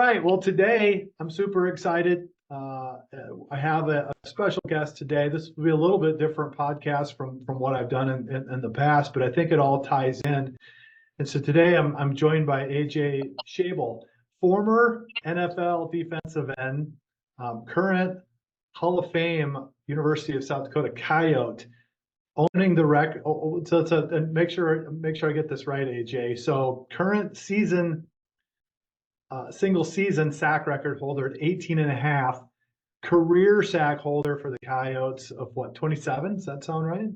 right. Well, today I'm super excited. I have a special guest today. This will be a little bit different podcast from what I've done in the past, but I think it all ties in. And so today I'm joined by AJ Schable, former NFL defensive end, current Hall of Fame University of South Dakota Coyote, owning the record. And make sure I get this right, AJ. So current season. Single season sack record holder at 18 and a half, career sack holder for the Coyotes of what, 27? Does that sound right?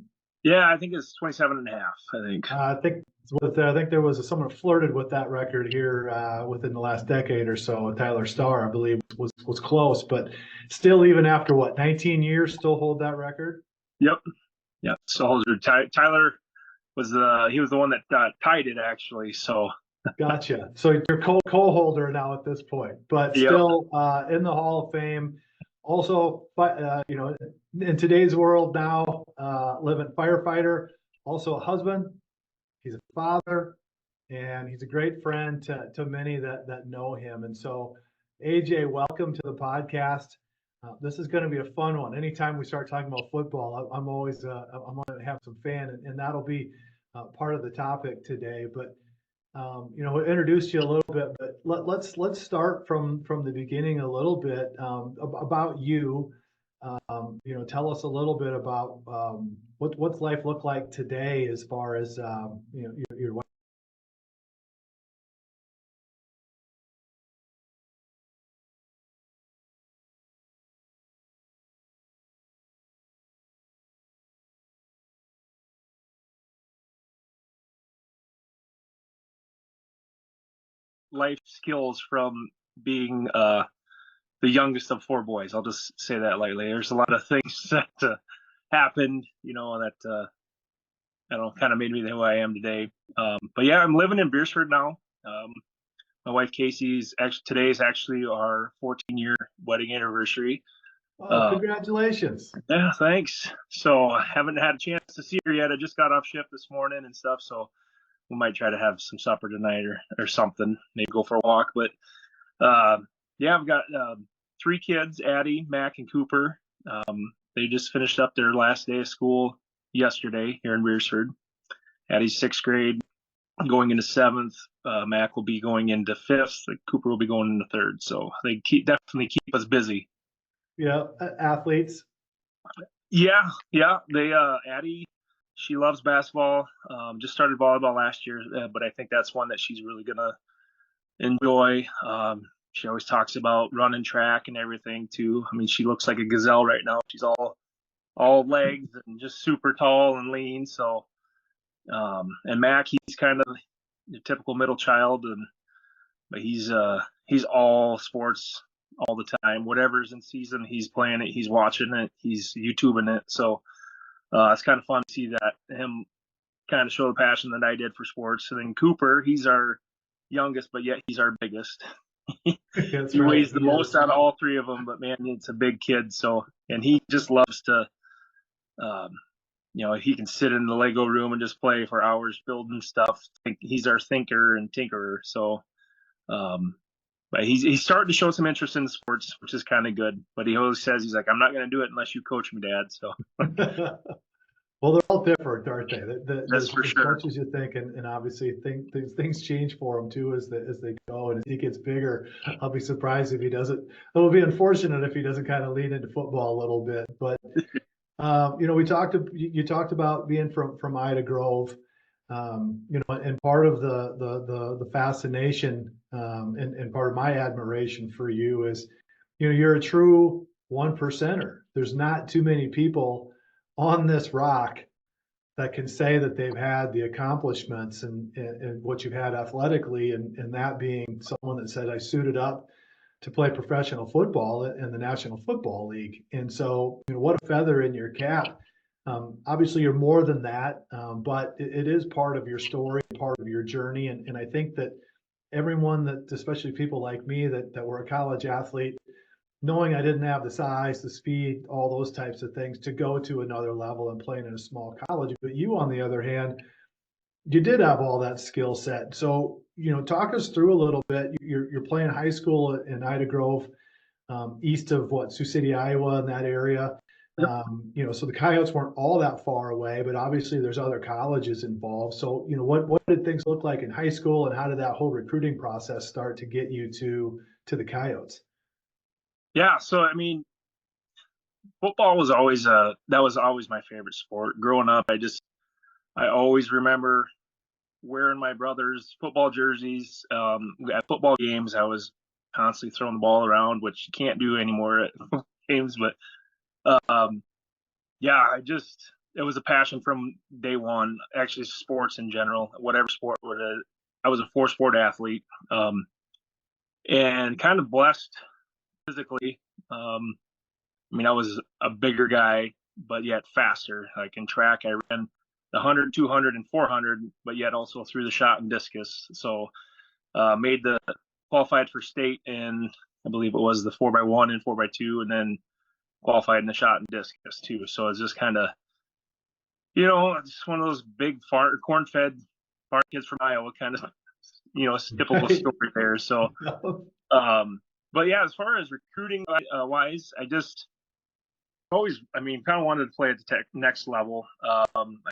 Yeah, I think it's 27 and a half, I think. I think there was someone flirted with that record here within the last decade or so. Tyler Starr, I believe, was close, but still, even after what, 19 years, still hold that record? Yep. So Tyler was he was the one that tied it, actually. So Gotcha. So you're co-holder now at this point, but still in the Hall of Fame. Also, in today's world now, living firefighter, also a husband. He's a father, and he's a great friend to many that know him. And so, AJ, welcome to the podcast. This is going to be a fun one. Anytime we start talking about football, I'm always I'm going to have some fun, and that'll be part of the topic today. But we introduced you a little bit, but let's start from the beginning a little bit about you. Tell us a little bit about what's life look like today as far as your life skills from being the youngest of four boys. I'll just say that lightly. There's a lot of things that happened, that kind of made me who I am today. But yeah, I'm living in Beersford now. My wife Casey's today is actually our 14-year wedding anniversary. Oh, congratulations. Yeah, thanks. So I haven't had a chance to see her yet. I just got off shift this morning and stuff, so we might try to have some supper tonight or something, maybe go for a walk. But yeah, I've got 3 kids, Addie, Mac, and Cooper. They just finished up their last day of school yesterday here in Beersford. Addie's 6th grade, going into 7th. Mac will be going into 5th. Cooper will be going into 3rd. So they definitely keep us busy. Yeah, athletes. Yeah. They Addie, she loves basketball. Just started volleyball last year, but I think that's one that she's really gonna enjoy. She always talks about running track and everything too. I mean, she looks like a gazelle right now. She's all legs and just super tall and lean. So, and Mac, he's kind of your typical middle child, but he's all sports all the time. Whatever's in season, he's playing it, he's watching it, he's YouTubing it. So it's kind of fun to see that him kind of show the passion that I did for sports. And then Cooper, he's our youngest, but yet he's our biggest. He weighs the most out of all 3 of them, but man, it's a big kid. So, and he just loves to, he can sit in the Lego room and just play for hours building stuff. He's our thinker and tinkerer. So, but he's starting to show some interest in sports, which is kind of good. But he always says, he's like, I'm not going to do it unless you coach me, Dad. So. Well, they're all different, aren't they? That's for sure. As much as you think, and obviously things change for him too as they go, and as he gets bigger, I'll be surprised if he doesn't. It will be unfortunate if he doesn't kind of lean into football a little bit. But you talked about being from Ida Grove, and part of the fascination and part of my admiration for you is, you're a true 1%er. There's not too many people on this rock that can say that they've had the accomplishments and what you've had athletically, and that being someone that said, I suited up to play professional football in the National Football League. And so, what a feather in your cap. Obviously, you're more than that, but it is part of your story, part of your journey. And I think that everyone that, especially people like me that were a college athlete, knowing I didn't have the size, the speed, all those types of things to go to another level and playing in a small college. But you, on the other hand, you did have all that skill set. So, talk us through a little bit. You're playing high school in Ida Grove, east of Sioux City, Iowa, in that area. So the Coyotes weren't all that far away, but obviously there's other colleges involved. So, what did things look like in high school, and how did that whole recruiting process start to get you to the Coyotes? Yeah, so I mean, football was always my favorite sport. Growing up, I always remember wearing my brother's football jerseys. At football games, I was constantly throwing the ball around, which you can't do anymore at games. But yeah, it was a passion from day one. Actually, sports in general, whatever sport I was a four-sport athlete, and kind of blessed physically. I mean, I was a bigger guy, but yet faster. Like in track, I ran the 100, 200, and 400, but yet also threw the shot and discus. So qualified for state in, I believe it was the 4x1 and 4x2, and then qualified in the shot and discus too. So it's just kind of, just one of those big corn-fed farm kids from Iowa, kind of, typical story there. So, but yeah, as far as recruiting wise, I kind of wanted to play at the next level. I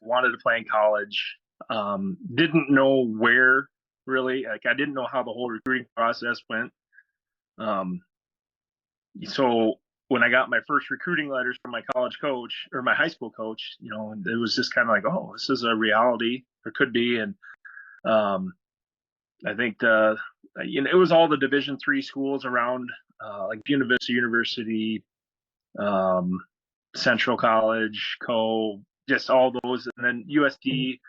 wanted to play in college. Didn't know where really. Like, I didn't know how the whole recruiting process went. So when I got my first recruiting letters from my college coach or my high school coach, it was just kind of like, oh, this is a reality, or could be. And I think it was all the Division III schools around, like University, Central College, just all those, and then USD,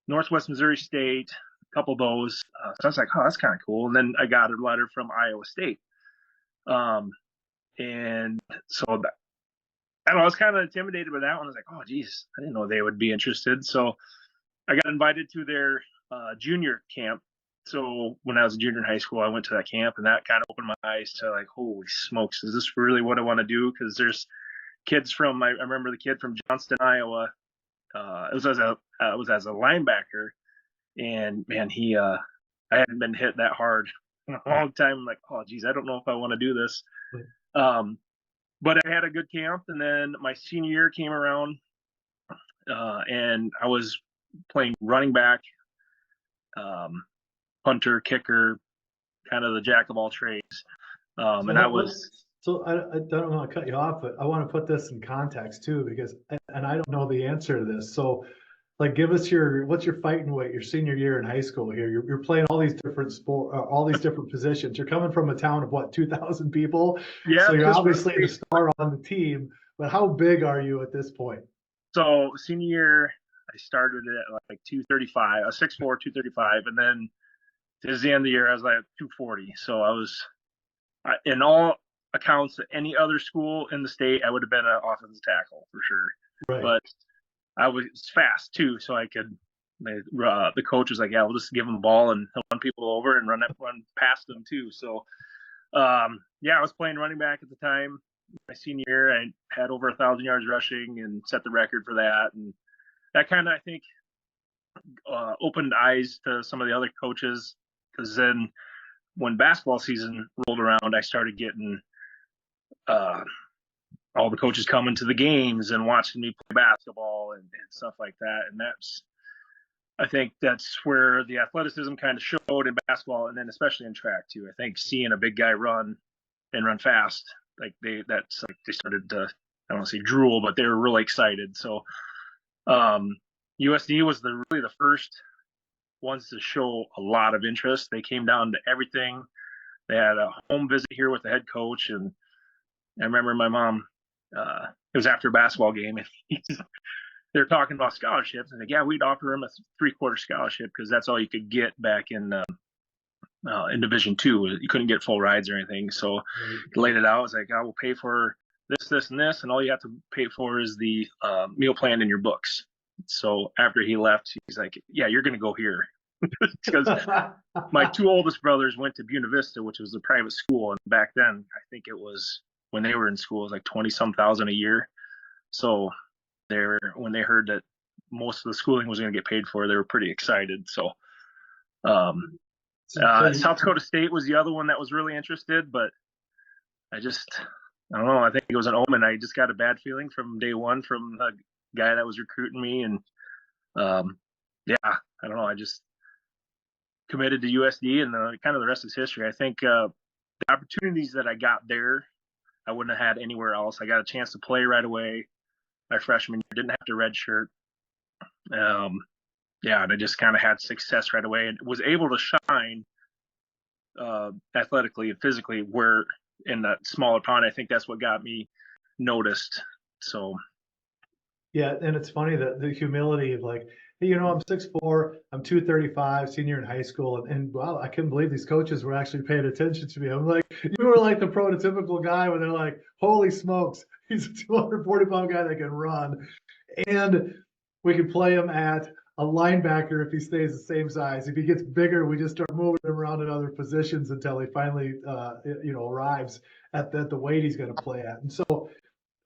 Northwest Missouri State, a couple of those. So I was like, oh, that's kind of cool. And then I got a letter from Iowa State. And so I don't know, I was kind of intimidated by that one. I was like, oh, geez, I didn't know they would be interested. So I got invited to their junior camp. So when I was a junior in high school, I went to that camp, and that kind of opened my eyes to like, holy smokes, is this really what I want to do? Because there's kids I remember the kid from Johnston, Iowa. It was as a linebacker, and man, I hadn't been hit that hard in a long time. I'm like, oh, geez, I don't know if I want to do this. But I had a good camp, and then my senior year came around, and I was playing running back, punter, kicker, kind of the jack of all trades. And I was. So I don't want to cut you off, but I want to put this in context too, because, and I don't know the answer to this. So, like, give us what's your fighting weight your senior year in high school here? You're playing all these different all these different positions. You're coming from a town of what, 2,000 people? Yeah. So you're obviously the star on the team, but how big are you at this point? So senior year, I started at like 235. I was 6'4", 235, and then towards the end of the year, I was like 240. So I was, in all accounts, any other school in the state, I would have been an offensive tackle for sure. Right. But I was fast too, so I could. The coach was like, "Yeah, we'll just give him the ball and he'll run people over and run past them too." So, yeah, I was playing running back at the time. My senior year, I had over 1,000 yards rushing and set the record for that, and that kind of, I think, opened eyes to some of the other coaches. Because then, when basketball season rolled around, I started getting all the coaches coming to the games and watching me play basketball and stuff like that. And I think that's where the athleticism kind of showed in basketball, and then especially in track too. I think seeing a big guy run fast, they started to, I don't want to say drool, but they were really excited. So USD was really the first ones to show a lot of interest. They came down to everything. They had a home visit here with the head coach, and I remember my mom, it was after a basketball game, and they're talking about scholarships. And like, yeah, we'd offer him a 3/4 scholarship because that's all you could get back in Division II. You couldn't get full rides or anything. So he laid it out. I was like, I will pay for this, this, and this, and all you have to pay for is the meal plan in your books. So after he left, he's like, yeah, you're going to go here. Because my two oldest brothers went to Buena Vista, which was a private school. And back then, I think it was, when they were in school, it was like 20-some thousand a year. So when they heard that most of the schooling was going to get paid for. They were pretty excited. So, South Dakota State was the other one that was really interested, but I don't know. I think it was an omen. I just got a bad feeling from day one from the guy that was recruiting me. And yeah, I don't know. I just committed to USD, and kind of the rest is history. I think the opportunities that I got there, I wouldn't have had anywhere else. I got a chance to play right away my freshman year, didn't have to redshirt. Yeah, and I just kind of had success right away and was able to shine athletically and physically where in that smaller pond. I think that's what got me noticed. So yeah, and it's funny that the humility of like, hey, I'm 6'4", I'm 235, senior in high school, and wow, I couldn't believe these coaches were actually paying attention to me. I'm like, you were like the prototypical guy where they're like, holy smokes, he's a 240-pound guy that can run, and we can play him at a linebacker if he stays the same size. If he gets bigger, we just start moving him around in other positions until he finally, arrives at the weight he's going to play at. And so,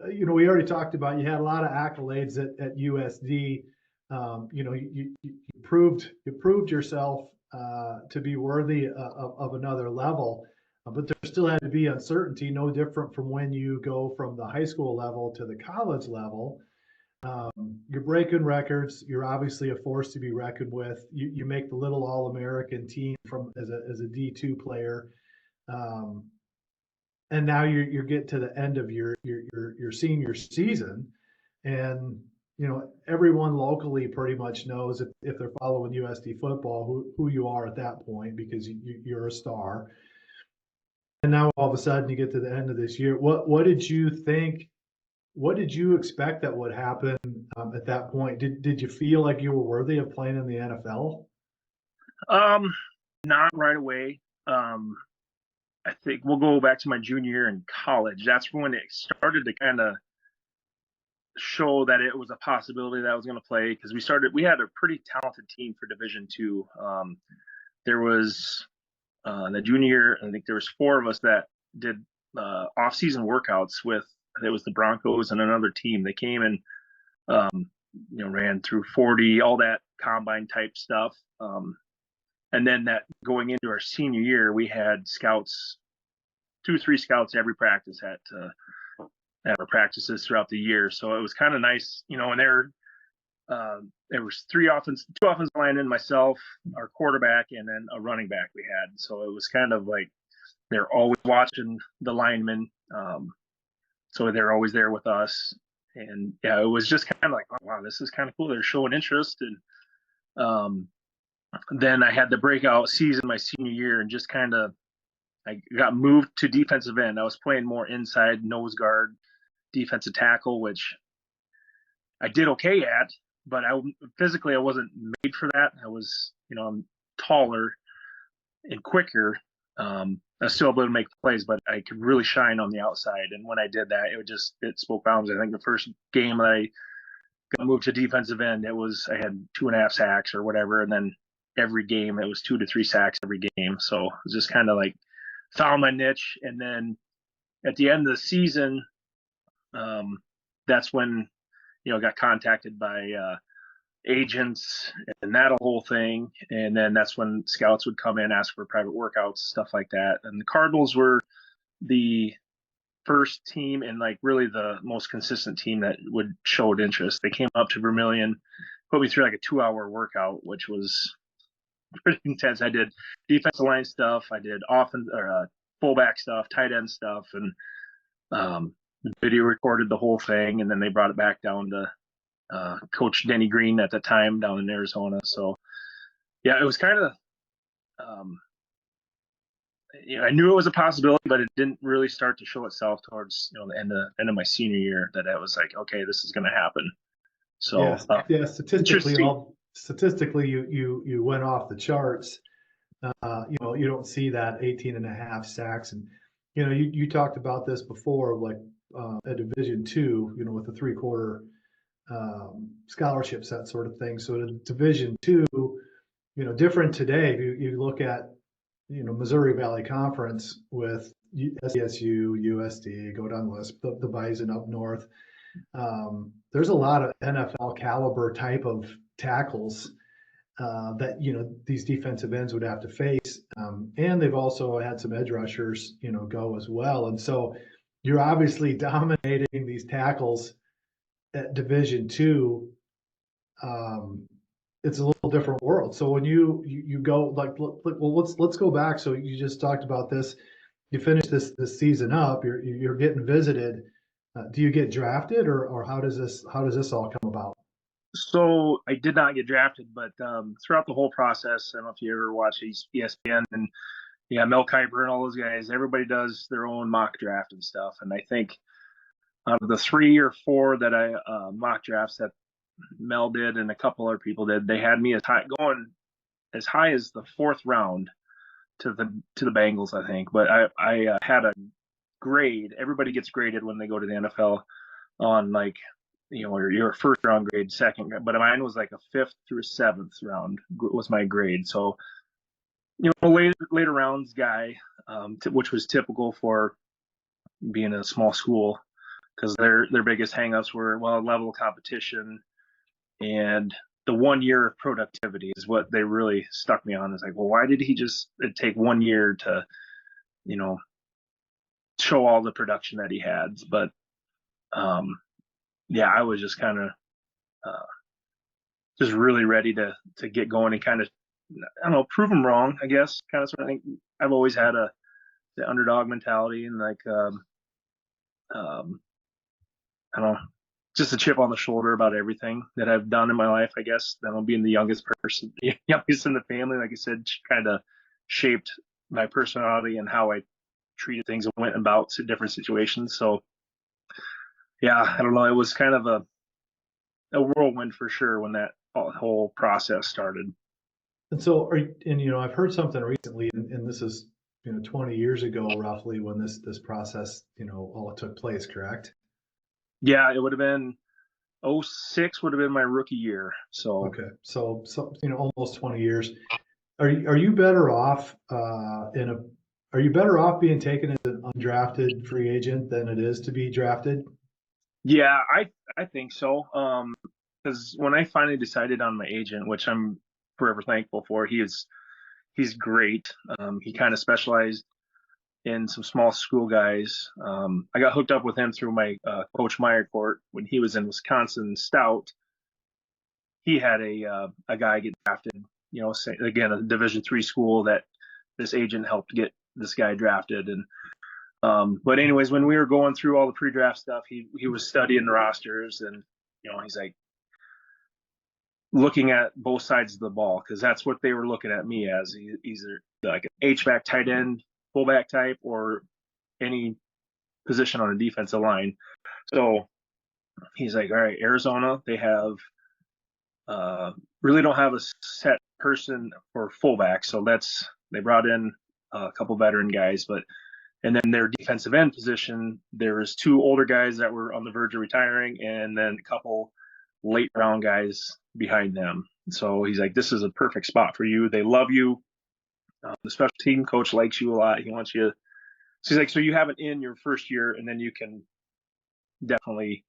we already talked about, you had a lot of accolades at USD. You proved yourself to be worthy of another level, but there still had to be uncertainty, no different from when you go from the high school level to the college level. You're breaking records. You're obviously a force to be reckoned with. You make the little All-American team as a D2 player, and now you're getting to the end of your senior season, and everyone locally pretty much knows if they're following USD football who you are at that point, because you're a star. And now all of a sudden you get to the end of this year. What did you think? What did you expect that would happen at that point? Did you feel like you were worthy of playing in the NFL? Not right away. I think we'll go back to my junior year in college. That's when it started to kind of show that it was a possibility that I was going to play, because we had a pretty talented team for Division II. There was the junior year, I think there was 4 of us that did off-season workouts with, it was the Broncos and another team. They came and ran through 40, all that combine type stuff. And then that going into our senior year, we had scouts, 2 or 3 scouts every practice at our practices throughout the year. So it was kind of nice, and there was 2 offensive linemen, myself, our quarterback, and then a running back we had. So it was kind of like they're always watching the linemen. So they're always there with us. And yeah, it was just kind of like, oh, wow, this is kind of cool. They're showing interest. And then I had the breakout season my senior year, and just kind of, I got moved to defensive end. I was playing more inside, nose guard, defensive tackle, which I did okay at, but physically I wasn't made for that. I was, I'm taller and quicker. I was still able to make plays, but I could really shine on the outside. And when I did that, it spoke volumes. I think the first game that I got moved to defensive end, I had 2.5 sacks or whatever. And then every game it was 2 to 3 sacks every game. So it was just kind of like found my niche. And then at the end of the season, that's when, I got contacted by agents and that whole thing. And then that's when scouts would come in, ask for private workouts, stuff like that. And the Cardinals were the first team and like really the most consistent team that would show interest. They came up to Vermilion, put me through like a 2-hour workout, which was pretty intense. I did defensive line stuff. I did fullback stuff, tight end stuff, and video recorded the whole thing. And then they brought it back down to Coach Denny Green at the time down in Arizona. So yeah, it was kind of, I knew it was a possibility, but it didn't really start to show itself towards, the end of my senior year, that I was like, okay, this is going to happen. So yeah, statistically, you went off the charts. You don't see that 18.5 sacks, and you talked about this before, like at Division II, with the 3-quarter scholarships, that sort of thing. So at Division II, different today. If you look at Missouri Valley Conference with SDSU, USD, go down the list, the Bison up north. there's a lot of NFL caliber type of tackles that, these defensive ends would have to face. And they've also had some edge rushers, go as well. And so you're obviously dominating these tackles at Division II. It's a little different world. So when you go let's go back. So you just talked about this. You finish this season up. You're getting visited. Do you get drafted, or how does this all come about? So I did not get drafted, but throughout the whole process, I don't know if you ever watch ESPN and Mel Kiper and all those guys. Everybody does their own mock draft and stuff. And I think out of the 3 or 4 that I mock drafts that Mel did and a couple other people did, they had me going as high as the 4th round to the Bengals, I think. But I had a grade. Everybody gets graded when they go to the NFL on your first round grade, second, but mine was like a 5th through 7th round was my grade. So, later rounds guy, which was typical for being a small school, because their biggest hangups were, level of competition and the 1 year of productivity is what they really stuck me on. It's like, why did he just take 1 year to, show all the production that he had? But, I was just kind of just really ready to get going and kind of, I don't know, prove them wrong, I guess. Kind of sort of think I've always had the underdog mentality and I don't know, just a chip on the shoulder about everything that I've done in my life, I guess. Then being the youngest in the family, like I said, kind of shaped my personality and how I treated things and went about different situations. So, I don't know. It was kind of a whirlwind for sure when that whole process started. And so, I've heard something recently, and this is 20 years ago roughly when this process all took place, correct? Yeah, it would have been 06 would have been my rookie year. So okay, so almost 20 years. Are you better off are you better off being taken as an undrafted free agent than it is to be drafted? Yeah, I think so. Because when I finally decided on my agent, which I'm forever thankful for, he's great. He kind of specialized in some small school guys. I got hooked up with him through my coach Meyercourt when he was in Wisconsin Stout. He had a guy get drafted. Again, a Division III school that this agent helped get this guy drafted. And but anyways, when we were going through all the pre-draft stuff, he was studying the rosters, and he's like looking at both sides of the ball, because that's what they were looking at me as, either like an H-back, tight end, fullback type, or any position on a defensive line. So he's like, all right, Arizona, they have really don't have a set person for fullback, so they brought in a couple veteran guys, and then their defensive end position, there was 2 older guys that were on the verge of retiring, and then a couple late round guys behind them. So he's like, this is a perfect spot for you. They love you. The special team coach likes you a lot. He wants you. So he's like, so you have it in your first year, and then you can definitely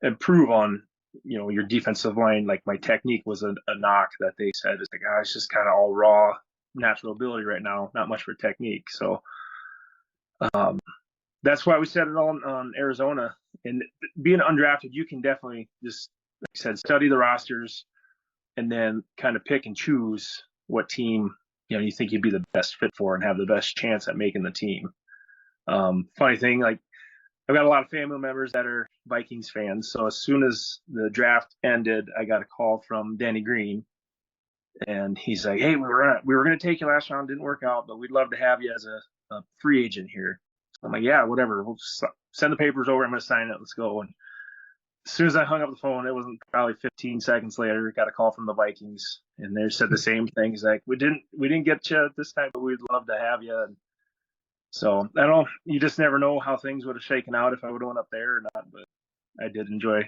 improve on, your defensive line. Like my technique was a knock that they said, it's like, it's just kind of all raw natural ability right now, not much for technique. So that's why we set it on Arizona. And being undrafted, you can definitely just, like I said, study the rosters and then kind of pick and choose what team you think you'd be the best fit for and have the best chance at making the team. Funny thing, like I've got a lot of family members that are Vikings fans. So as soon as the draft ended, I got a call from Danny Green, and he's like, hey, we were going to take you last round, didn't work out, but we'd love to have you as a free agent here. So I'm like, yeah, whatever. We'll send the papers over. I'm going to sign it. Let's go. And as soon as I hung up the phone, it wasn't probably 15 seconds later, got a call from the Vikings, and they said the same thing. He's like, we didn't get you this time, but we'd love to have you. And so I don't know. You just never know how things would have shaken out if I would have went up there or not. But I did enjoy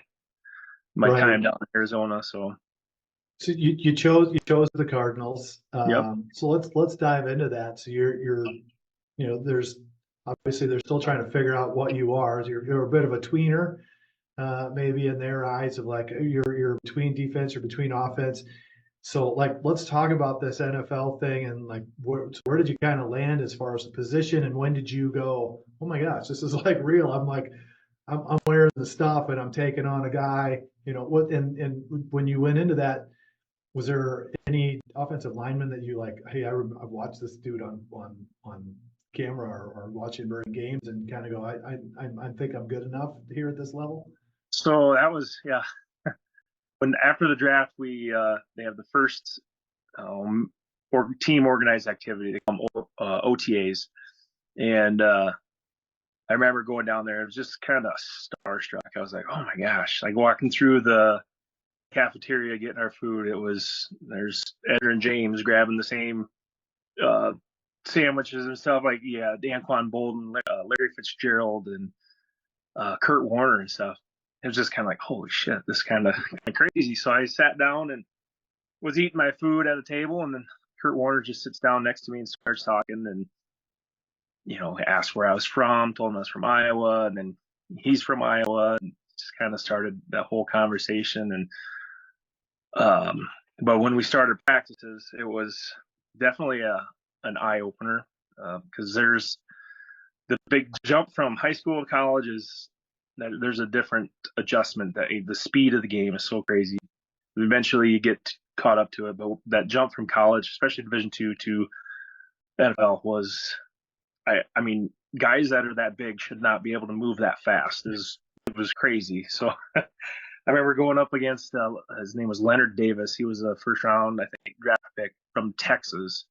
my time down in Arizona. So you chose the Cardinals. Yep. So let's dive into that. So you're there's obviously they're still trying to figure out what you are. You're a bit of a tweener. maybe in their eyes of like you're between defense or between offense. So like, let's talk about this NFL thing and like, where did you kind of land as far as the position, and when did you go, oh my gosh, this is like real. I'm like, I'm wearing the stuff and I'm taking on a guy, what, and when you went into that, was there any offensive lineman that you like, hey, I've watched this dude on camera or watching during games and kind of go, I think I'm good enough here at this level? So that was, yeah. When after the draft, they have the first or team organized activity. They call them OTAs, and I remember going down there. It was just kind of starstruck. I was like, oh my gosh! Like walking through the cafeteria getting our food. There's Edgar and James grabbing the same uh, sandwiches and stuff. Like yeah, Danquan Bolden, Larry Fitzgerald, and Kurt Warner and stuff. It was just kind of like, holy shit, this is kind of crazy. So I sat down and was eating my food at a table, and then Kurt Warner just sits down next to me and starts talking, and asked where I was from, told him I was from Iowa, and then he's from Iowa, and just kind of started that whole conversation. And but when we started practices, it was definitely an eye opener because there's the big jump from high school to college is that there's a different adjustment. That the speed of the game is so crazy. Eventually, you get caught up to it, but that jump from college, especially Division II to NFL, was I mean, guys that are that big should not be able to move that fast. It was crazy. So I remember going up against his name was Leonard Davis. He was a first round, I think, draft pick from Texas,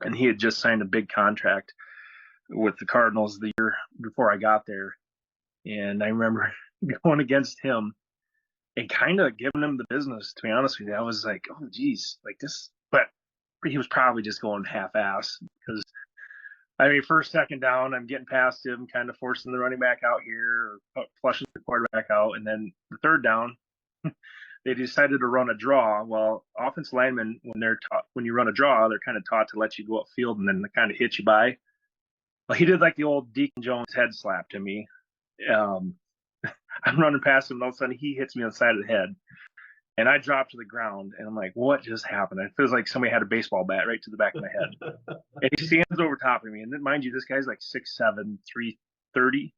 and he had just signed a big contract with the Cardinals the year before I got there. And I remember going against him and kind of giving him the business. To be honest with you, I was like, oh geez, like this. But he was probably just going half-ass because I mean, first, second down, I'm getting past him, kind of forcing the running back out here or flushing the quarterback out. And then the third down, they decided to run a draw. Well, offensive linemen, when you run a draw, they're kind of taught to let you go upfield and then kind of hit you by. Well, he did like the old Deacon Jones head slap to me. I'm running past him, and all of a sudden he hits me on the side of the head. And I dropped to the ground, and I'm like, what just happened? It feels like somebody had a baseball bat right to the back of my head. And he stands over top of me. And then, mind you, this guy's like 6'7", 330,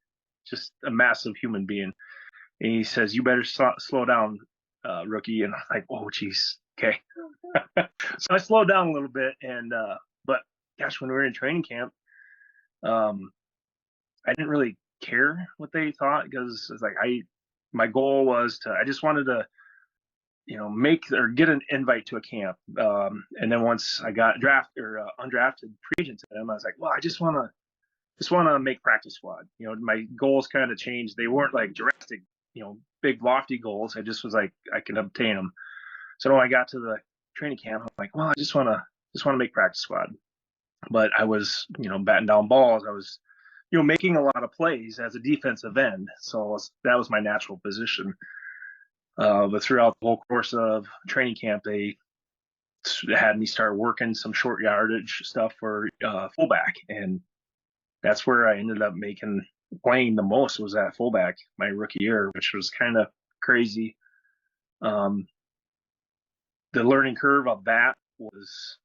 just a massive human being. And he says, you better slow down, rookie. And I'm like, oh, geez, okay. So I slowed down a little bit. But gosh, when we were in training camp, I didn't really care what they thought because it's like my goal was I just wanted to make or get an invite to a camp. And then once I got drafted or undrafted free agent to them, I was like, well, I just want to make practice squad. My goals kind of changed. They weren't like drastic, big lofty goals. I just was like, I can obtain them. So when I got to the training camp, I'm like, well, I just want to make practice squad. But I was, batting down balls. I was, making a lot of plays as a defensive end. So that was my natural position. But throughout the whole course of training camp, they had me start working some short yardage stuff for fullback, and that's where I ended up playing the most was at fullback my rookie year, which was kind of crazy. The learning curve of that was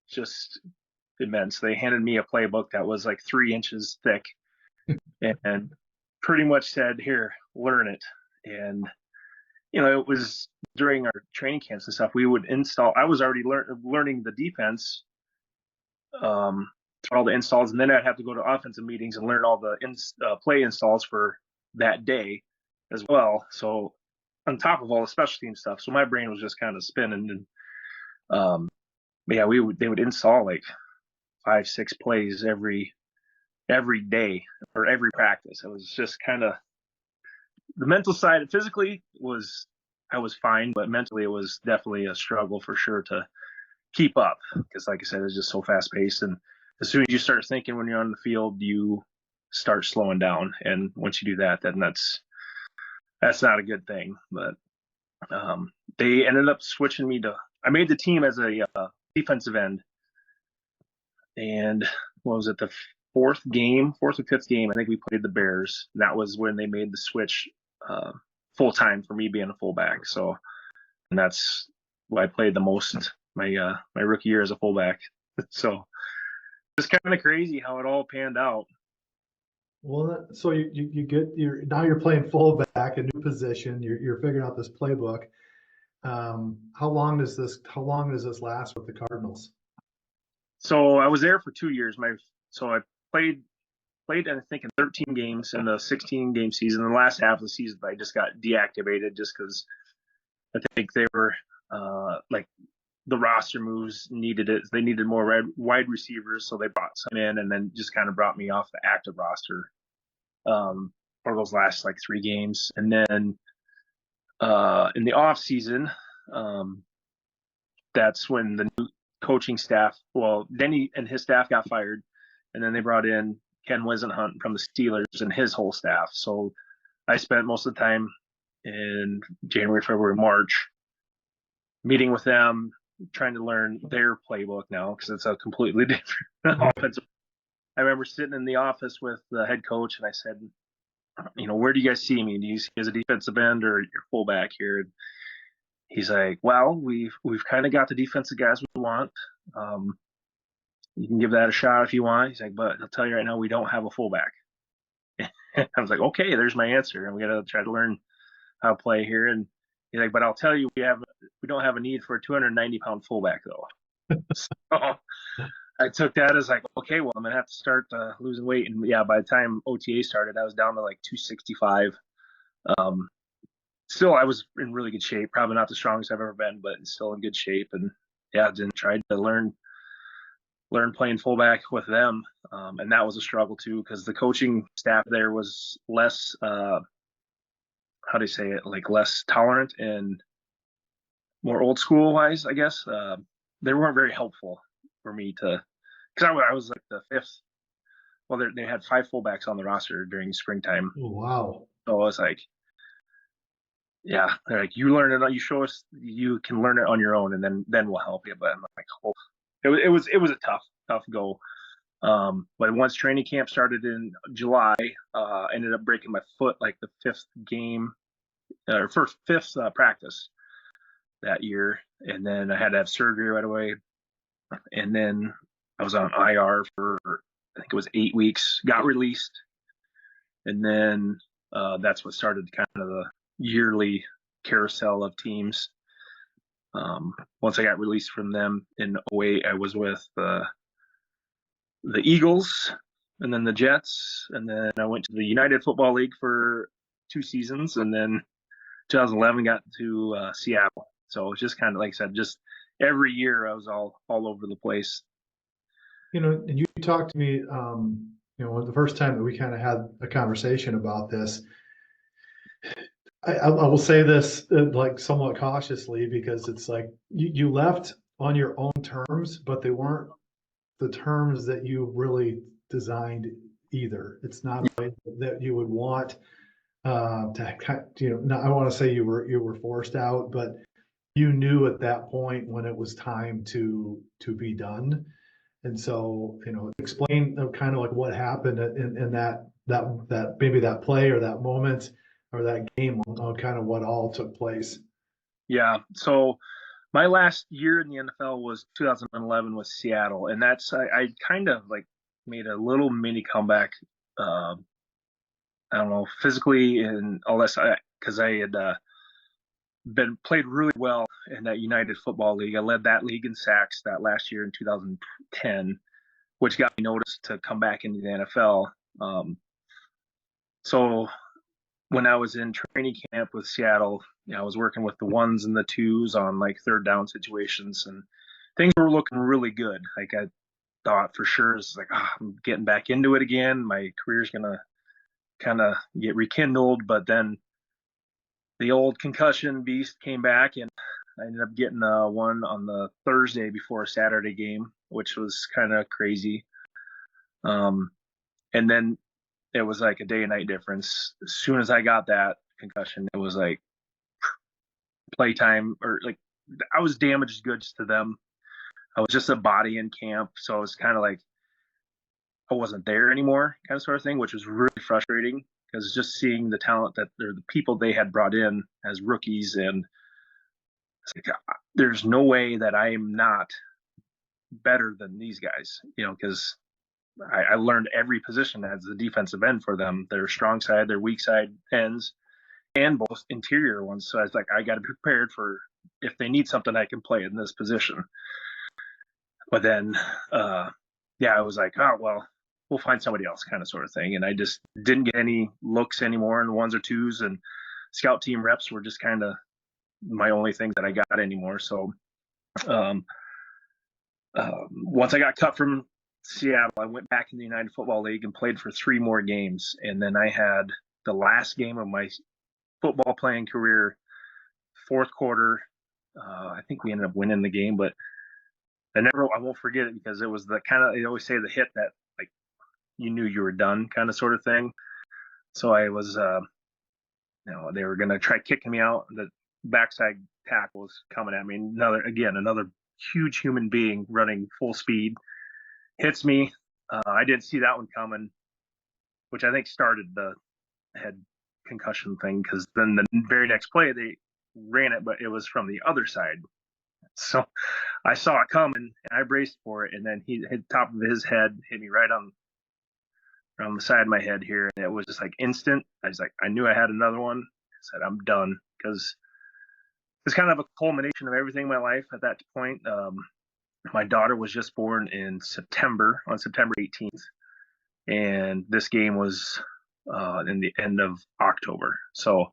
just immense. They handed me a playbook that was like 3 inches thick, and pretty much said, "Here, learn it." And it was during our training camps and stuff, we would install. I was already learning the defense through all the installs, and then I'd have to go to offensive meetings and learn all the play installs for that day as well. So on top of all the special team stuff, so my brain was just kind of spinning. And yeah, they would install like 5-6 plays every day or every practice. It was just kind of the mental side. Physically I was fine, but mentally it was definitely a struggle for sure to keep up because, like I said, it's just so fast paced. And as soon as you start thinking when you're on the field, you start slowing down. And once you do that, then that's not a good thing. But they ended up switching me I made the team as a defensive end. And what was it, the fourth or fifth game, I think we played the Bears. And that was when they made the switch full time for me being a fullback. So, and that's why I played the most my rookie year as a fullback. So it's kind of crazy how it all panned out. Well, so you get now you're playing fullback, a new position. You're figuring out this playbook. How long does this last with the Cardinals? So I was there for 2 years. So I played I think in 13 games in the 16 game season. The last half of the season I just got deactivated just because I think they were like the roster moves needed it. They needed more wide receivers, so they brought some in and then just kind of brought me off the active roster for those last like 3 games. And then in the off season, that's when the new coaching staff, well, Denny and his staff got fired, and then they brought in Ken Wisenhunt from the Steelers and his whole staff. So I spent most of the time in January, February, March meeting with them, trying to learn their playbook now because it's a completely different offensive. I remember sitting in the office with the head coach and I said, where do you guys see me? Do you see me as a defensive end or your fullback here? And he's like, well, we've kind of got the defensive guys we want. You can give that a shot if you want. He's like, but I'll tell you right now, we don't have a fullback. I was like, okay, there's my answer. And we got to try to learn how to play here. And he's like, but I'll tell you, we don't have a need for a 290-pound fullback though. So I took that as like, okay, well, I'm gonna have to start losing weight. And yeah, by the time OTA started, I was down to like 265. Still, I was in really good shape. Probably not the strongest I've ever been, but still in good shape. And yeah, then tried to learn playing fullback with them, and that was a struggle too because the coaching staff there was less, how do you say it, like less tolerant and more old school wise, I guess. They weren't very helpful for me because I was like the 5th. Well, they had 5 fullbacks on the roster during springtime. Oh, wow. So I was like, yeah, they're like, you learn it, you show us you can learn it on your own, and then we'll help you. But I'm like, oh, it was a tough go. But once training camp started in July, I ended up breaking my foot like the 5th game or fifth practice that year, and then I had to have surgery right away. And then I was on IR for I think it was 8 weeks. Got released, and then that's what started kind of the yearly carousel of teams. Once I got released from them in 2008, I was with the Eagles and then the Jets, and then I went to the United Football League for 2 seasons, and then 2011 got to Seattle. So it's just kind of like I said, just every year I was all over the place. And you talked to me, the first time that we kind of had a conversation about this. I will say this like somewhat cautiously because it's like you left on your own terms, but they weren't the terms that you really designed either. It's not a way that you would want to, I want to say you were forced out, but you knew at that point when it was time to be done. And so, explain kind of like what happened in that maybe that play or that moment or that game on kind of what all took place. Yeah. So my last year in the NFL was 2011 with Seattle, and that's I kind of like made a little mini comeback. I don't know, physically and all that, because I had played really well in that United Football League. I led that league in sacks that last year in 2010, which got me noticed to come back into the NFL. So when I was in training camp with Seattle, I was working with the 1s and the 2s on like 3rd down situations, and things were looking really good. Like I thought for sure, it's like, I'm getting back into it again. My career's gonna kind of get rekindled. But then the old concussion beast came back, and I ended up getting one on the Thursday before a Saturday game, which was kind of crazy. And then it was like a day and night difference. As soon as I got that concussion, it was like playtime, or like I was damaged goods to them. I was just a body in camp, so it was kind of like I wasn't there anymore, kind of sort of thing, which was really frustrating because just seeing the talent that they're the people they had brought in as rookies, and it's like, there's no way that I am not better than these guys, because I learned every position as the defensive end for them, their strong side, their weak side ends, and both interior ones. So I was like, I got to be prepared for if they need something, I can play in this position. But then, I was like, oh, well, we'll find somebody else, kind of sort of thing. And I just didn't get any looks anymore in the ones or twos, and scout team reps were just kind of my only thing that I got anymore. So once I got cut from Seattle, I went back in the United Football League and played for 3 more games. And then I had the last game of my football playing career, fourth quarter. I think we ended up winning the game, but I won't forget it, because it was the kind of, they always say the hit that like you knew you were done kind of sort of thing. So I was, they were going to try kicking me out. The backside tackle was coming at me. Another huge human being running full speed hits me. I didn't see that one coming, which I think started the head concussion thing, because then the very next play they ran it, but it was from the other side. So I saw it coming and I braced for it, and then he hit the top of his head, hit me right on the side of my head here, and it was just like instant. I knew I had another one. I said, I'm done, because it's kind of a culmination of everything in my life at that point. My daughter was just born on September 18th, and this game was in the end of October. So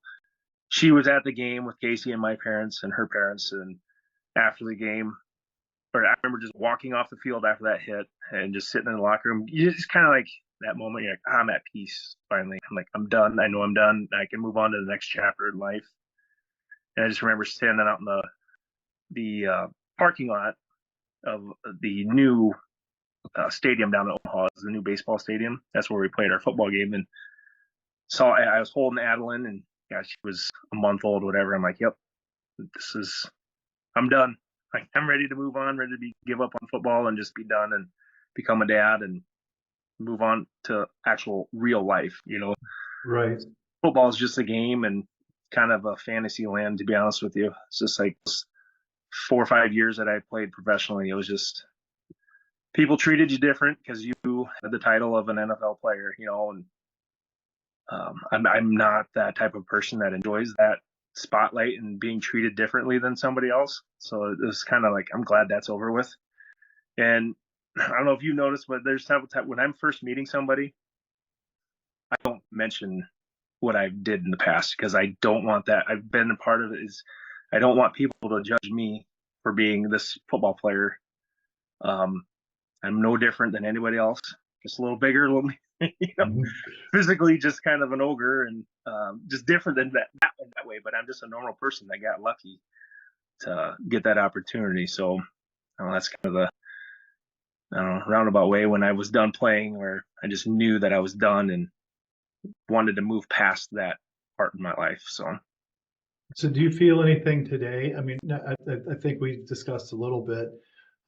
she was at the game with Casey and my parents and her parents, and after the game, or I remember just walking off the field after that hit and just sitting in the locker room. You just kind of like that moment, you're like, I'm at peace finally. I'm like, I'm done. I know I'm done. I can move on to the next chapter in life. And I just remember standing out in the parking lot of the new stadium down in Omaha. It's the new baseball stadium. That's where we played our football game. And I was holding Adeline, and she was a month old, whatever. I'm like, yep, I'm done. I'm ready to move on, ready to give up on football and just be done and become a dad and move on to actual real life, Right. Football is just a game and kind of a fantasy land, to be honest with you. It's just like 4 or 5 years that I played professionally. It was just, people treated you different because you had the title of an NFL player, and I'm not that type of person that enjoys that spotlight and being treated differently than somebody else. So it was kind of like, I'm glad that's over with. And I don't know if you noticed, but there's time when I'm first meeting somebody, I don't mention what I did in the past, because I don't want that. I've been a part of it. I don't want people to judge me for being this football player. I'm no different than anybody else, just a little bigger, a little, physically just kind of an ogre, and just different than that way. But I'm just a normal person that got lucky to get that opportunity. So that's kind of the roundabout way when I was done playing, where I just knew that I was done and wanted to move past that part in my life. So do you feel anything today? I mean, I think we discussed a little bit.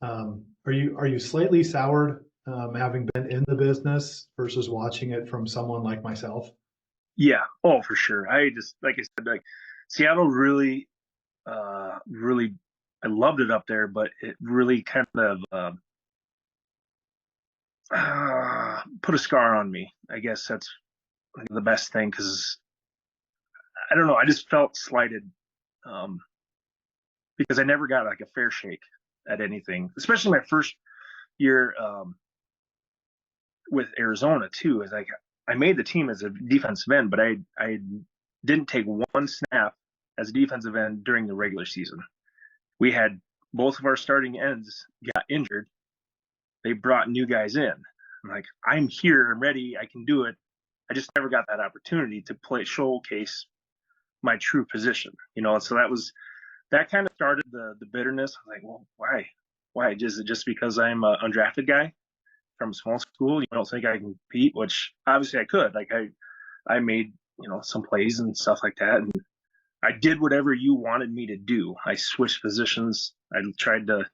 Are you slightly soured, having been in the business versus watching it from someone like myself? Yeah. Oh, for sure. I just, like I said, like Seattle really, really, I loved it up there, but it really kind of put a scar on me. I guess that's the best thing, because I don't know. I just felt slighted, because I never got like a fair shake at anything, especially my first year with Arizona too. Is like, I made the team as a defensive end, but I didn't take one snap as a defensive end during the regular season. We had both of our starting ends got injured. They brought new guys in. I'm like, I'm here, I'm ready, I can do it. I just never got that opportunity to showcase my true position, So that kind of started the bitterness. I was like, well, why? Why? Is it just because I'm an undrafted guy from a small school? You don't think I can compete? Which obviously I could. Like I made, some plays and stuff like that. And I did whatever you wanted me to do. I switched positions. I tried to,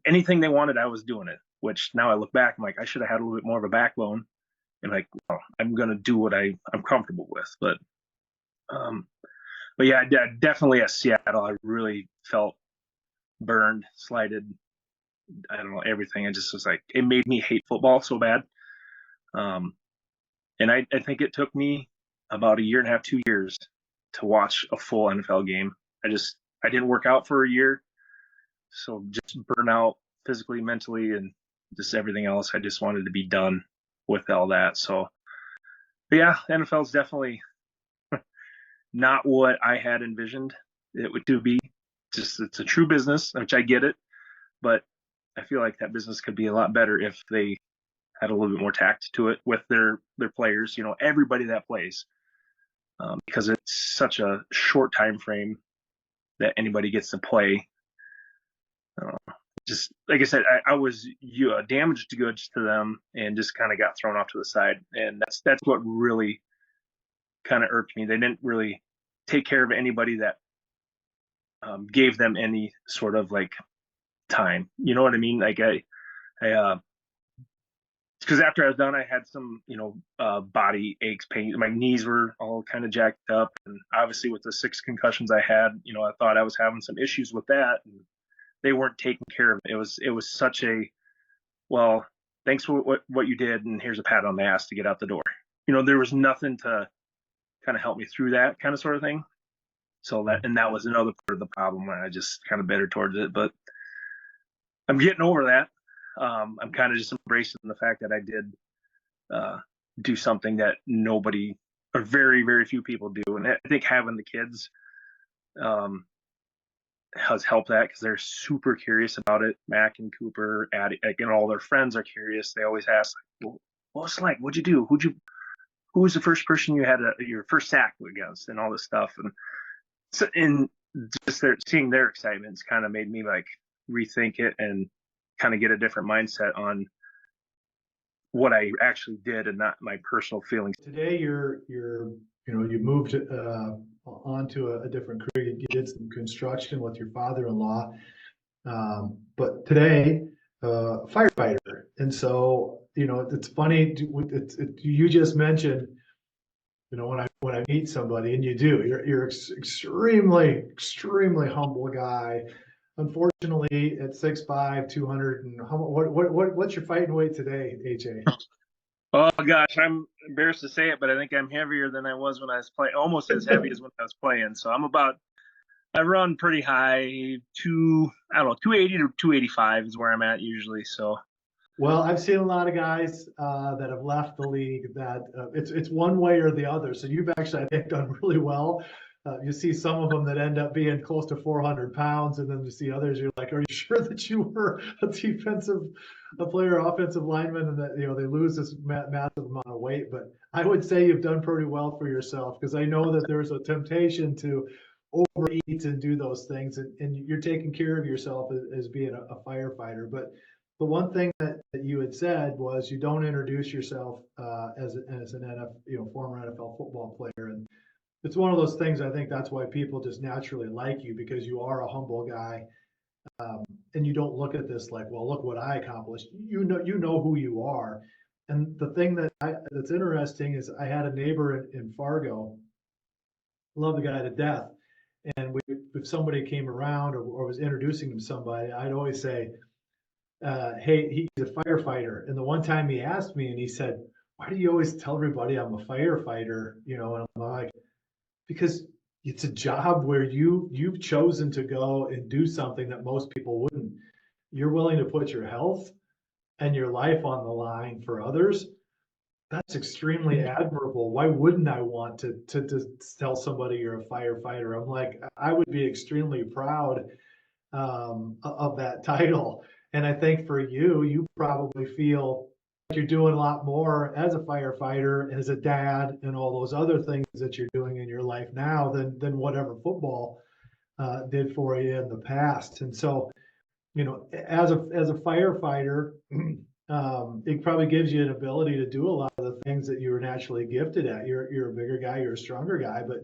anything they wanted, I was doing it. Which now I look back, I'm like, I should have had a little bit more of a backbone and like, well, I'm going to do what I'm comfortable with. But yeah, definitely at Seattle, I really felt burned, slighted. I don't know, everything. I just was like, it made me hate football so bad. And I think it took me about a year and a half, 2 years to watch a full NFL game. I didn't work out for a year. So just burnout physically, mentally, and just everything else. I just wanted to be done with all that. So, but yeah, NFL is definitely not what I had envisioned it would to be. Just it's a true business, which I get it, but I feel like that business could be a lot better if they had a little bit more tact to it with their players. You know, everybody that plays, because it's such a short time frame that anybody gets to play. Just like I said, I was damaged goods to them, and just kind of got thrown off to the side, and that's what really kind of irked me. They didn't really take care of anybody that gave them any sort of like time. You know what I mean? Like because after I was done, I had some, body aches, pain. My knees were all kind of jacked up, and obviously with the 6 concussions I had, I thought I was having some issues with that, and they weren't taking care of it. It was such a, well, thanks for what you did, and here's a pat on the ass to get out the door. There was nothing to kind of help me through that kind of sort of thing. So that was another part of the problem when I just kind of bitter towards it. But I'm getting over that. I'm kind of just embracing the fact that I did do something that nobody or very, very few people do. And I think having the kids has helped that, because they're super curious about it. Mac and Cooper, Addie, all their friends are curious. They always ask, well, what was it like? What'd you do? Who was the first person you had your first sack against, and all this stuff. And so, and just seeing their excitements kind of made me like rethink it and kind of get a different mindset on what I actually did and not my personal feelings. Today, you moved onto a different career. You did some construction with your father-in-law, but today, firefighter. And so, it's funny. You just mentioned, when I meet somebody, and you're extremely, extremely humble guy. Unfortunately, at 6'5", 200, and what's your fighting weight today, AJ? Oh gosh, I'm embarrassed to say it, but I think I'm heavier than I was when I was playing, almost as heavy as when I was playing. So I run pretty high, 280 to 285 is where I'm at usually. So. Well, I've seen a lot of guys that have left the league that it's one way or the other. So you've actually, I think, done really well. You see some of them that end up being close to 400 pounds, and then you see others. You're like, are you sure that you were a player, offensive lineman, and that they lose this massive amount of weight? But I would say you've done pretty well for yourself, because I know that there's a temptation to overeat and do those things, and you're taking care of yourself as being a firefighter. But the one thing that you had said was you don't introduce yourself as an former NFL football player, and it's one of those things. I think that's why people just naturally like you, because you are a humble guy, and you don't look at this like, well, look what I accomplished. You know who you are. And the thing that's interesting is I had a neighbor in Fargo, love the guy to death, and if somebody came around or was introducing him to somebody, I'd always say, hey, he's a firefighter. And the one time he asked me, and he said, why do you always tell everybody I'm a firefighter? And I'm like, because it's a job where you've chosen to go and do something that most people wouldn't. You're willing to put your health and your life on the line for others. That's extremely admirable. Why wouldn't I want to tell somebody you're a firefighter? I'm like, I would be extremely proud of that title. And I think for you probably feel like you're doing a lot more as a firefighter, as a dad, and all those other things that you're doing in your life now than whatever football did for you in the past. And so, as a firefighter, it probably gives you an ability to do a lot of the things that you were naturally gifted at. You're a bigger guy, you're a stronger guy, but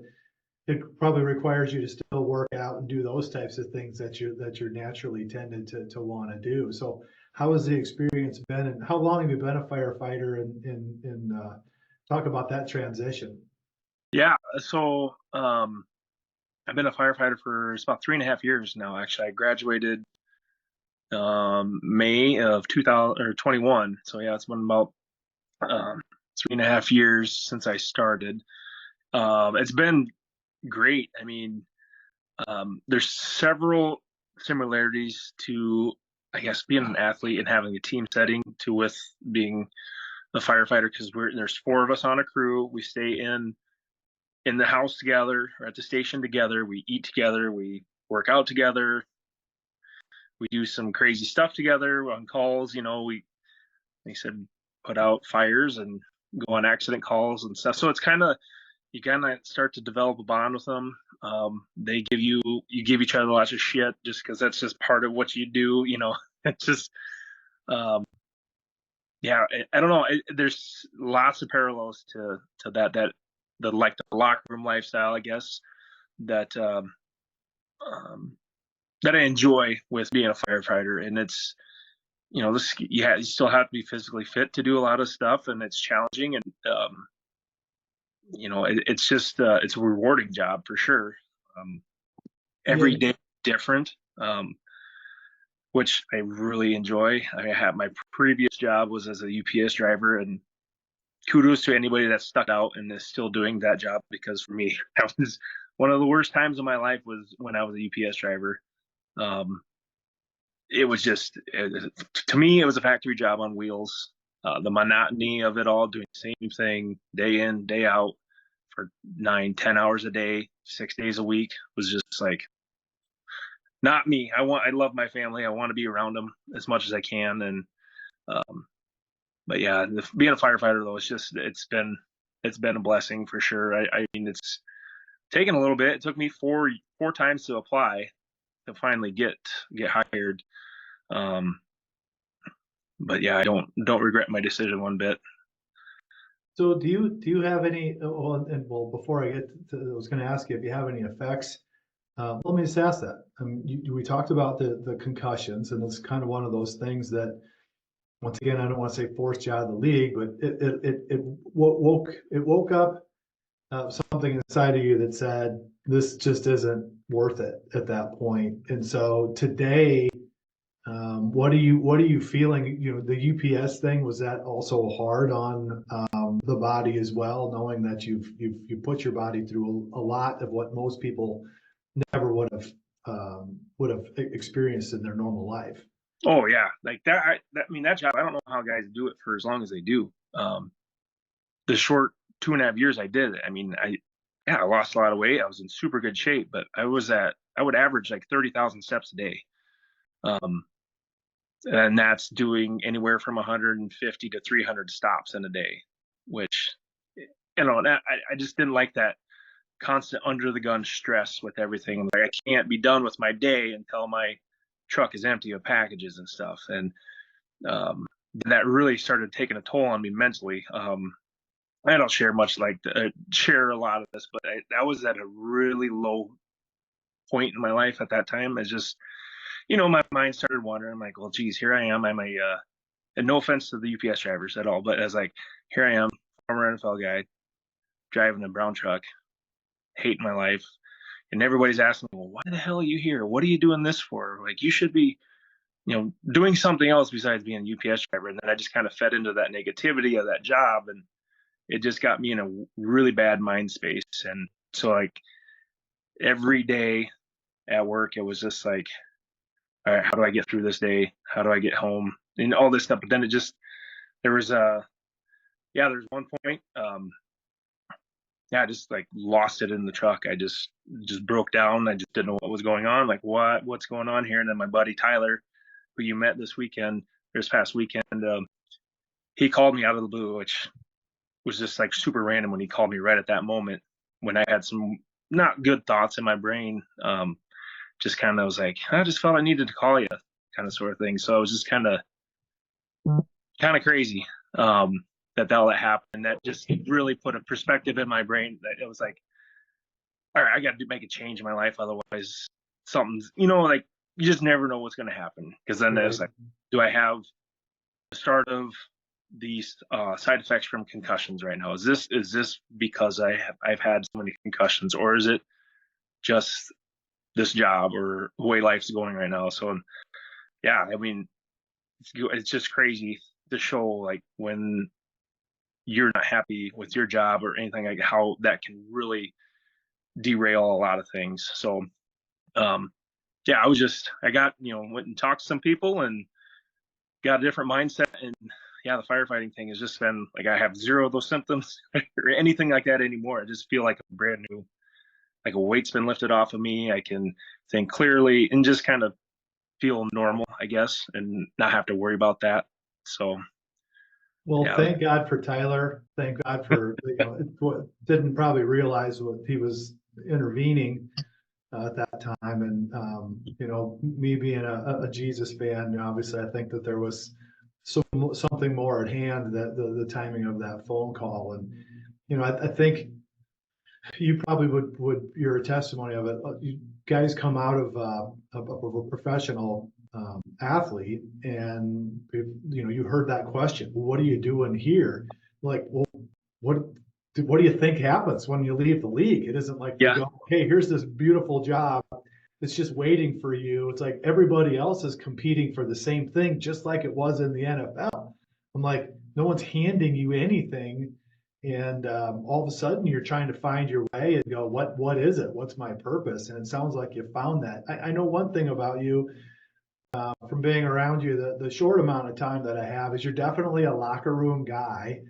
it probably requires you to still work out and do those types of things that you're naturally tended to want to do. So how has the experience been, and how long have you been a firefighter? And talk about that transition. Yeah, so I've been a firefighter for it's about 3.5 years now. Actually, I graduated May of 2021. So yeah, it's been about 3.5 years since I started. It's been great. I mean, there's several similarities to, I guess, being an athlete and having a team setting to with being a firefighter, because there's 4 of us on a crew. We stay in the house together, or at the station together. We eat together. We work out together. We do some crazy stuff together on calls. They said, put out fires and go on accident calls and stuff. So it's you kind of start to develop a bond with them. You give each other lots of shit just because that's just part of what you do. It's just, yeah, I don't know. There's lots of parallels to the locker room lifestyle, I guess, that that I enjoy with being a firefighter. And it's, you still have to be physically fit to do a lot of stuff, and it's challenging. And it's just it's a rewarding job for sure. Every day different, which I really enjoy. I had my previous job was as a UPS driver, and kudos to anybody that stuck out and is still doing that job, because for me, that was one of the worst times of my life was when I was a UPS driver. It was just, to me, it was a factory job on wheels. The monotony of it all, doing the same thing day in, day out for 9, 10 hours a day, 6 days a week, was just like, not me. I love my family. I want to be around them as much as I can. And, but yeah, being a firefighter though, it's been a blessing for sure. I mean, it's taken a little bit. It took me four times to apply to finally get hired. But yeah, I don't regret my decision one bit. So do you have any, well, before I get to, I was going to ask you if you have any effects. Let me just ask that. We talked about the concussions, and it's kind of one of those things that, once again, I don't want to say forced you out of the league, but it woke up something inside of you that said, this just isn't worth it at that point. And so today, what are you feeling? The UPS thing, was that also hard on the body as well, knowing that you put your body through a lot of what most people never would have experienced in their normal life? Oh yeah, like that. I mean, that job, I don't know how guys do it for as long as they do. The short 2.5 years I did, I mean, I lost a lot of weight. I was in super good shape, but I would average like 30,000 steps a day. And that's doing anywhere from 150 to 300 stops in a day, which, I just didn't like that constant under the gun stress with everything. Like, I can't be done with my day until my truck is empty of packages and stuff. And that really started taking a toll on me mentally. I don't share share a lot of this, but I was at a really low point in my life at that time. It's just, my mind started wandering. I'm like, well, geez, here I am. I'm and no offense to the UPS drivers at all, but as like, here I am, former NFL guy, driving a brown truck, hating my life. And everybody's asking me, well, why the hell are you here? What are you doing this for? Like, you should be, doing something else besides being a UPS driver. And then I just kind of fed into that negativity of that job. And it just got me in a really bad mind space. And so, like, every day at work, it was just like, all right, how do I get through this day? How do I get home? And all this stuff. But then there's one point, I just like lost it in the truck. I just broke down. I just didn't know what was going on. Like, what's going on here? And then my buddy Tyler, who you met this past weekend, he called me out of the blue, which was just like super random when he called me right at that moment when I had some not good thoughts in my brain. Just kind of was like, I just felt I needed to call you, kind of sort of thing. So it was just kind of crazy that all that happened. That just really put a perspective in my brain that it was like, all right, I got to make a change in my life. Otherwise, something's, like you just never know what's going to happen. Because then Right. there's like, do I have the start of these side effects from concussions right now? Is this because I've had so many concussions, or is it just this job or the way life's going right now? So yeah, I mean, it's just crazy to show like when you're not happy with your job or anything, like how that can really derail a lot of things. So um yeah, I got, went and talked to some people and got a different mindset. And yeah, the firefighting thing has just been like, I have zero of those symptoms or anything like that anymore. I just feel like a brand new, like a weight's been lifted off of me. I can think clearly and just kind of feel normal, I guess, and not have to worry about that. So Well, yeah. thank God for Tyler. Thank God for, didn't probably realize what he was intervening at that time. And, me being a Jesus fan, obviously I think that there was something more at hand, that the timing of that phone call. And, I think you probably would your testimony of it. You guys come out of a professional athlete, and you heard that question. Well, what are you doing here? Like, well, what what do you think happens when you leave the league? It isn't like they Yeah. go, hey, here's this beautiful job. It's just waiting for you. It's like everybody else is competing for the same thing, just like it was in the NFL. I'm like, no one's handing you anything, and all of a sudden you're trying to find your way and go, what is it? What's my purpose? And it sounds like you found that. I know one thing about you from being around you, the short amount of time that I have, is you're definitely a locker room guy.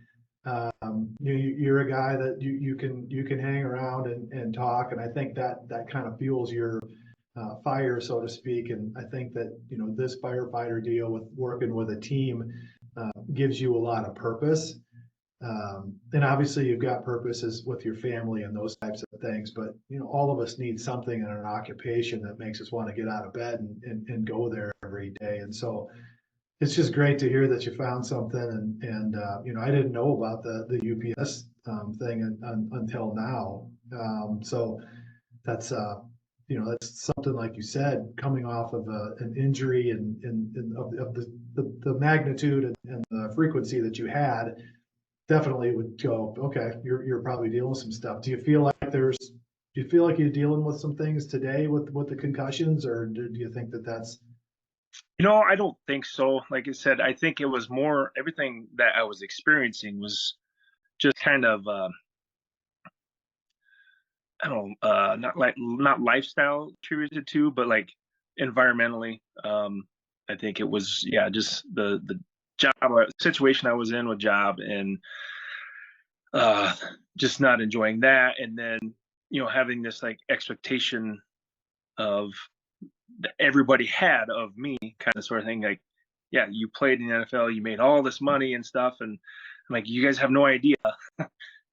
You're a guy that you can hang around and talk, and I think that kind of fuels your fire, so to speak. And I think that this firefighter deal with working with a team gives you a lot of purpose. And obviously you've got purposes with your family and those types of things, but all of us need something in an occupation that makes us want to get out of bed and go there every day. And so it's just great to hear that you found something. And I didn't know about the UPS thing until now. So that's that's something, like you said, coming off of an injury and of the magnitude and the frequency that you had, definitely would go, okay, you're probably dealing with some stuff. Do you feel like you're dealing with some things today with the concussions, or do you think that that's I don't think so. Like I said, I think it was more everything that I was experiencing was just kind of I don't know, not lifestyle attributed to, but like environmentally. I think it was, yeah, just the job situation I was in with job, and uh just not enjoying that. And then having this like expectation of that everybody had of me, kind of sort of thing. Like, yeah, you played in the NFL, you made all this money and stuff, and I'm like, you guys have no idea.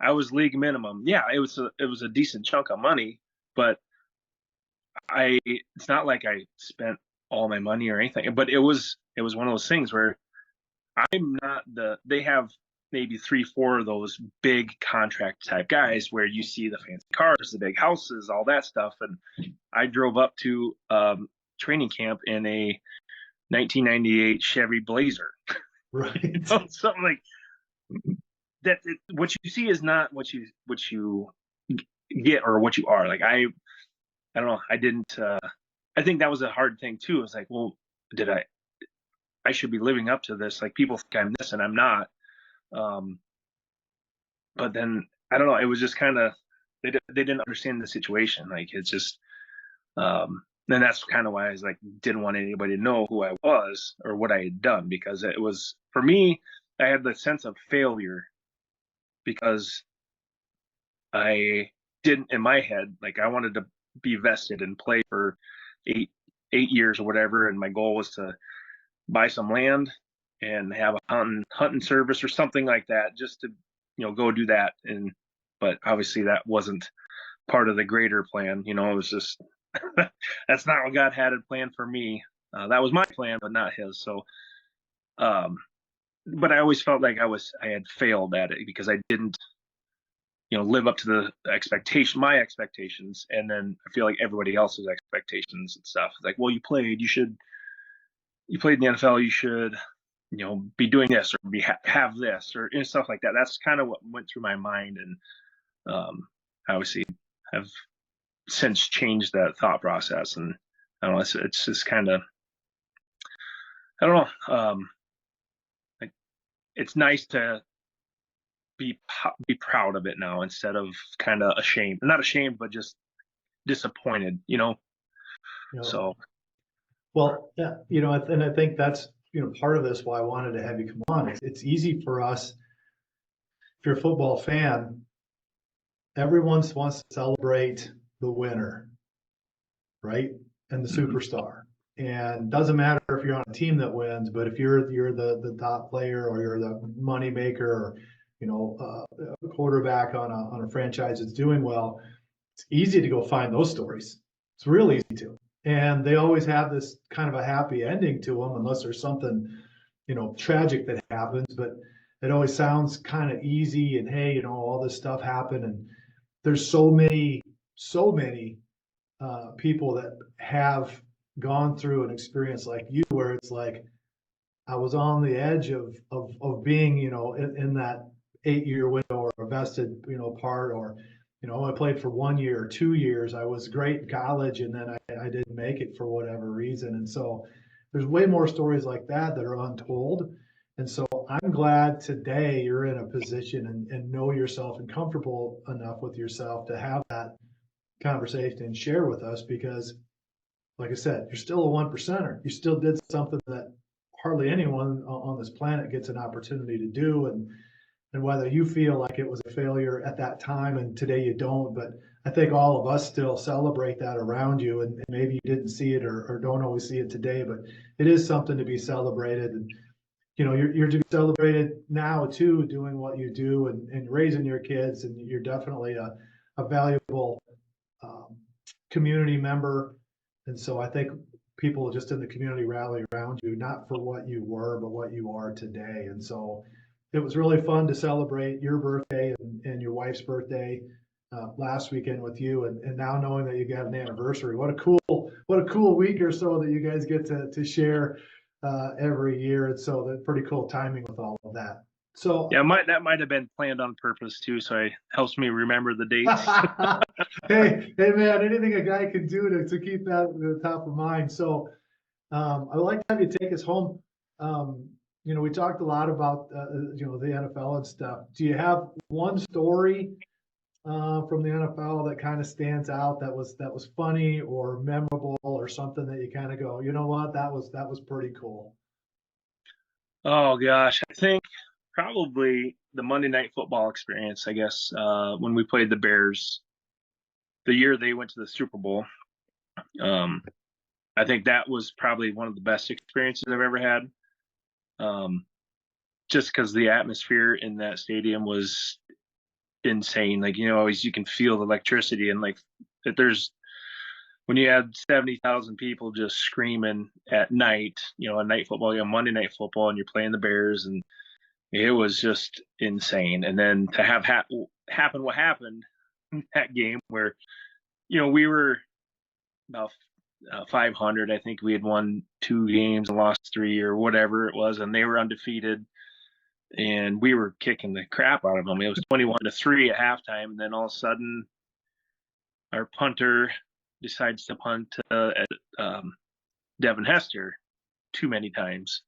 I was league minimum. Yeah, it was a decent chunk of money, but it's not like I spent all my money or anything. But it was one of those things where I'm not they have maybe three, four of those big contract type guys where you see the fancy cars, the big houses, all that stuff. And I drove up to training camp in a 1998 Chevy Blazer. right? Something like that. What you see is not what you get or what you are. Like I don't know. I didn't. I think that was a hard thing too. It's like, well, did I should be living up to this. Like people think I'm this and I'm not. Um, but then I don't know. It was just kind of they didn't understand the situation. Like it's just and that's kind of why I was like didn't want anybody to know who I was or what I had done, because it was for me. I had the sense of failure because I didn't, in my head, like I wanted to be vested and play for eight 8 years or whatever, and my goal was to buy some land and have a hunting service or something like that, just to go do that. And but obviously that wasn't part of the greater plan. It was just that's not what God had planned for me. That was my plan, but not His. So, um, but I always felt like I had failed at it because I didn't live up to my expectations, and then I feel like everybody else's expectations and stuff. It's like, well, you played in the NFL, you should, be doing this or have this or stuff like that. That's kind of what went through my mind, and I obviously have since changed that thought process. And I don't know, it's just kind of, I don't know, like, it's nice to be proud of it now instead of kind of ashamed, not ashamed, but just disappointed, so. Well, yeah, and I think that's, part of this why I wanted to have you come on. It's easy for us, if you're a football fan, everyone wants to celebrate the winner, right? And the superstar. And doesn't matter if you're on a team that wins, but if you're the top player, or you're the money maker, or a quarterback on a franchise that's doing well, it's easy to go find those stories. It's real easy to. And they always have this kind of a happy ending to them, unless there's something, tragic that happens. But it always sounds kind of easy, and hey, all this stuff happened. And there's so many people that have gone through an experience like you, where it's like, I was on the edge of being, in that 8-year window, or a vested, part, or, I played for 1 year or 2 years. I was great in college, and then I didn't make it for whatever reason. And so there's way more stories like that are untold. And so I'm glad today you're in a position and know yourself and comfortable enough with yourself to have that conversation and share with us, because like I said, you're still a 1%er. You still did something that hardly anyone on this planet gets an opportunity to do. And whether you feel like it was a failure at that time and today you don't, but I think all of us still celebrate that around you. And maybe you didn't see it, or don't always see it today, but it is something to be celebrated. And you're to be celebrated now too, doing what you do, and raising your kids. And you're definitely a valuable community member. And so I think people just in the community rally around you, not for what you were, but what you are today. And so it was really fun to celebrate your birthday and your wife's birthday last weekend with you. And now knowing that you got an anniversary, what a cool week or so that you guys get to share every year. And so that's pretty cool timing with all of that. So yeah, that might have been planned on purpose too, so it helps me remember the dates. hey man, anything a guy can do to keep that at the top of mind. So I would like to have you take us home. We talked a lot about the NFL and stuff. Do you have one story from the NFL that kind of stands out, that was funny or memorable, or something that you kind of go, you know what, that was pretty cool? Oh gosh, I think probably the Monday Night Football experience, I guess, when we played the Bears the year they went to the Super Bowl. I think that was probably one of the best experiences I've ever had. Just because the atmosphere in that stadium was insane. Like, always you can feel the electricity, and like that when you had 70,000 people just screaming at night, a night football, Monday Night Football, and you're playing the Bears, and it was just insane. And then to have happen what happened in that game, where we were about 500. I think we had won 2 games and lost 3 or whatever it was, and they were undefeated, and we were kicking the crap out of them. It was 21-3 at halftime, and then all of a sudden our punter decides to punt at Devin Hester too many times.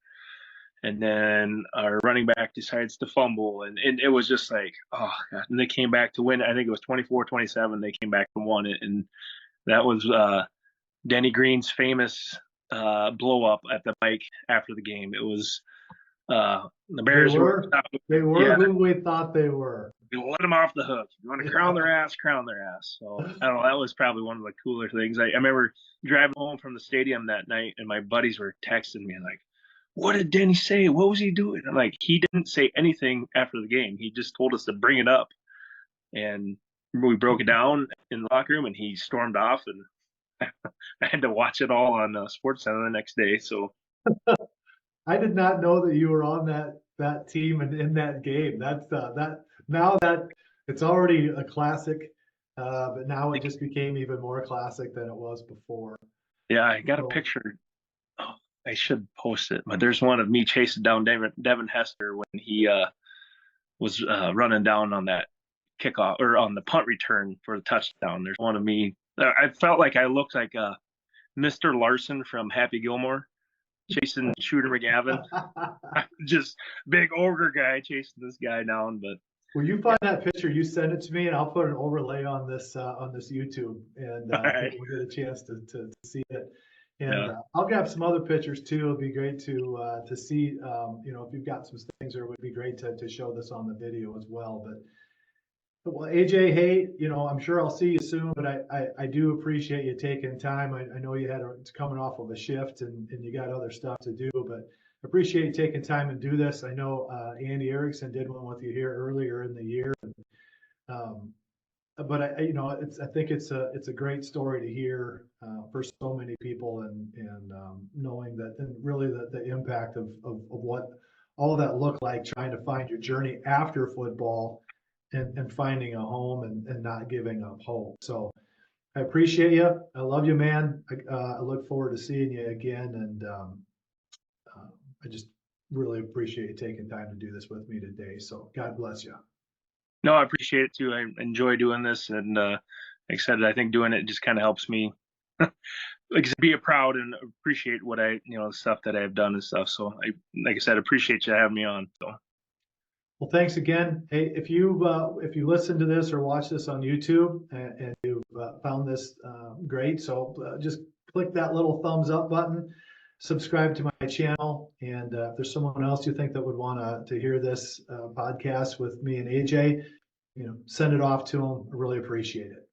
And then our running back decides to fumble. And it was just like, oh, God. And they came back to win. I think it was 24-27. They came back and won it. And that was Denny Green's famous blow up at the mic after the game. It was the Bears they were who we thought they were. You let them off the hook. You want to crown their ass, crown their ass. So I don't know. That was probably one of the cooler things. I remember driving home from the stadium that night, and my buddies were texting me like, "What did Denny say? What was he doing?" I'm like, he didn't say anything after the game. He just told us to bring it up, and we broke it down in the locker room, and he stormed off, and I had to watch it all on SportsCenter the next day. So I did not know that you were on that team and in that game. That's that now that It's already a classic, but now it just became even more classic than it was before. Yeah, I got a picture. Oh, I should post it, but there's one of me chasing down Devin Hester when he was running down on that kickoff or on the punt return for the touchdown. There's one of me. I felt like I looked like Mr. Larson from Happy Gilmore chasing Shooter McGavin. Just big ogre guy chasing this guy down. But Will you find that picture? You send it to me, and I'll put an overlay on this YouTube, and right. we'll get a chance to see it. And Yeah. I'll grab some other pictures too. It'd be great to see. If you've got some things, there, it would be great to show this on the video as well. But well, AJ, hey, I'm sure I'll see you soon. But I do appreciate you taking time. I know you it's coming off of a shift, and you got other stuff to do, but appreciate you taking time to do this. I know Andy Erickson did one with you here earlier in the year. But I think it's a great story to hear for so many people, and knowing that, and really the impact of what all that looked like, trying to find your journey after football and finding a home and not giving up hope. So I appreciate you. I love you, man. I look forward to seeing you again, and I just really appreciate you taking time to do this with me today. So God bless you. No, I appreciate it too. I enjoy doing this, and like I said, I think doing it just kind of helps me be proud and appreciate what the stuff that I've done and stuff. So like I said, appreciate you having me on. So. Well, thanks again. Hey, if you listen to this or watch this on YouTube and you've found this great, so just click that little thumbs up button, subscribe to my channel, and if there's someone else you think that would want to hear this podcast with me and AJ, send it off to them. I really appreciate it.